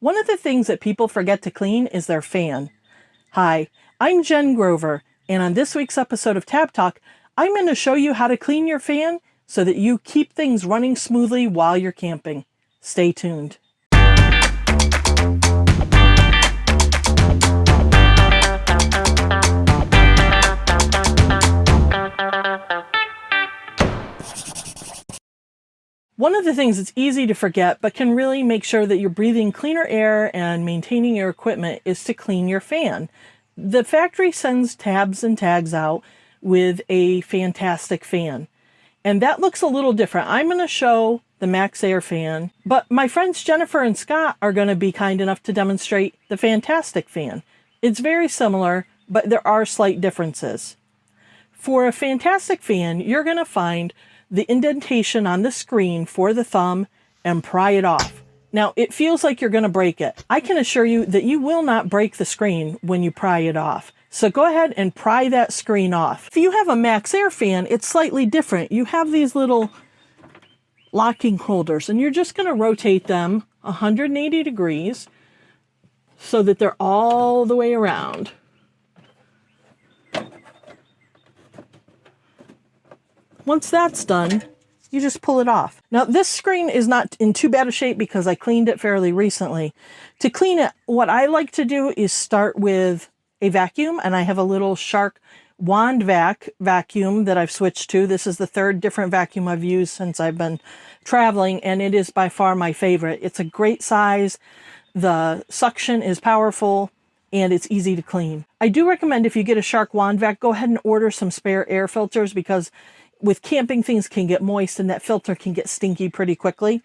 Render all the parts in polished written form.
One of the things that people forget to clean is their fan. Hi, I'm Jen Grover, and on this week's episode of Tab Talk, I'm going to show you how to clean your fan so that you keep things running smoothly while you're camping. Stay tuned. One of the things that's easy to forget but can really make sure that you're breathing cleaner air and maintaining your equipment is to clean your fan. The factory sends tabs and tags out with a fantastic fan, and that looks a little different. I'm going to show the MaxxAir Fan, but my friends Jennifer and Scott are going to be kind enough to demonstrate the Fantastic Fan. It's very similar, but there are slight differences. For a Fantastic Fan, you're going to find the indentation on the screen for the thumb and pry it off. Now, it feels like you're going to break it. I can assure you that you will not break the screen when you pry it off. So go ahead and pry that screen off. If you have a MaxxAir fan, it's slightly different. You have these little locking holders, and you're just going to rotate them 180 degrees so that they're all the way around. Once that's done, you just pull it off. Now, this screen is not in too bad a shape because I cleaned it fairly recently. To clean it, what I like to do is start with a vacuum, and I have a little Shark wand vacuum that I've switched to. This is the third different vacuum I've used since I've been traveling, and it is by far my favorite. It's a great size, the suction is powerful, and it's easy to clean. I do recommend if you get a Shark wand vac, go ahead and order some spare air filters because with camping, things can get moist and that filter can get stinky pretty quickly.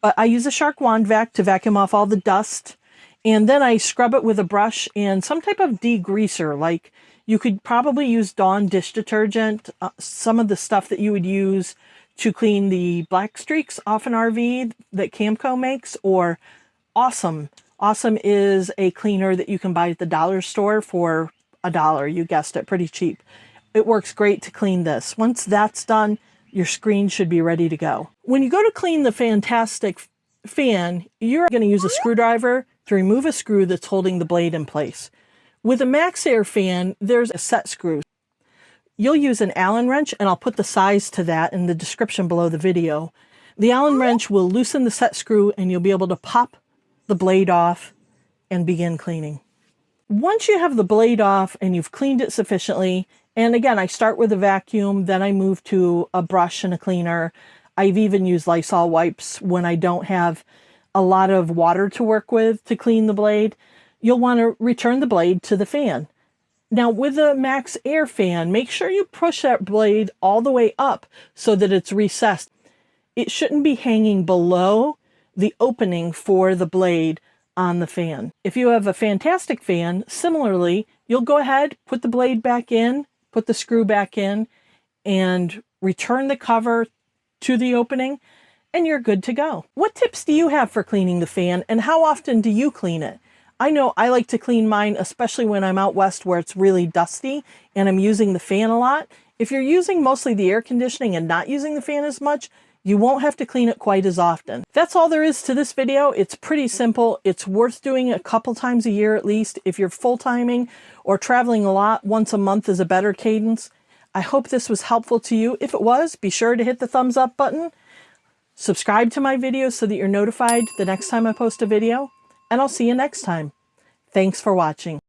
But I use a Shark wand vac to vacuum off all the dust, and then I scrub it with a brush and some type of degreaser. Like, you could probably use Dawn dish detergent, some of the stuff that you would use to clean the black streaks off an RV that Camco makes, or Awesome. Awesome is a cleaner that you can buy at the dollar store for $1. You guessed it, pretty cheap. It works great to clean this. Once that's done, your screen should be ready to go. When you go to clean the Fantastic Fan, you're going to use a screwdriver to remove a screw that's holding the blade in place. With a MaxxAir Fan, there's a set screw. You'll use an Allen wrench, and I'll put the size to that in the description below the video. The Allen wrench will loosen the set screw, and you'll be able to pop the blade off and begin cleaning. Once you have the blade off and you've cleaned it sufficiently, and again, I start with a vacuum, then I move to a brush and a cleaner. I've even used Lysol wipes when I don't have a lot of water to work with to clean the blade. You'll want to return the blade to the fan. Now, with a MaxxAir Fan, make sure you push that blade all the way up so that it's recessed. It shouldn't be hanging below the opening for the blade on the fan. If you have a Fantastic Fan, similarly, you'll go ahead, put the blade back in, put the screw back in, and return the cover to the opening, and you're good to go. What tips do you have for cleaning the fan, and how often do you clean it? I know I like to clean mine, especially when I'm out west where it's really dusty and I'm using the fan a lot. If you're using mostly the air conditioning and not using the fan as much, you won't have to clean it quite as often. That's all there is to this video. It's pretty simple. It's worth doing a couple times a year at least. If you're full-timing or traveling a lot, once a month is a better cadence. I hope this was helpful to you. If it was, be sure to hit the thumbs up button. Subscribe to my videos so that you're notified the next time I post a video. And I'll see you next time. Thanks for watching.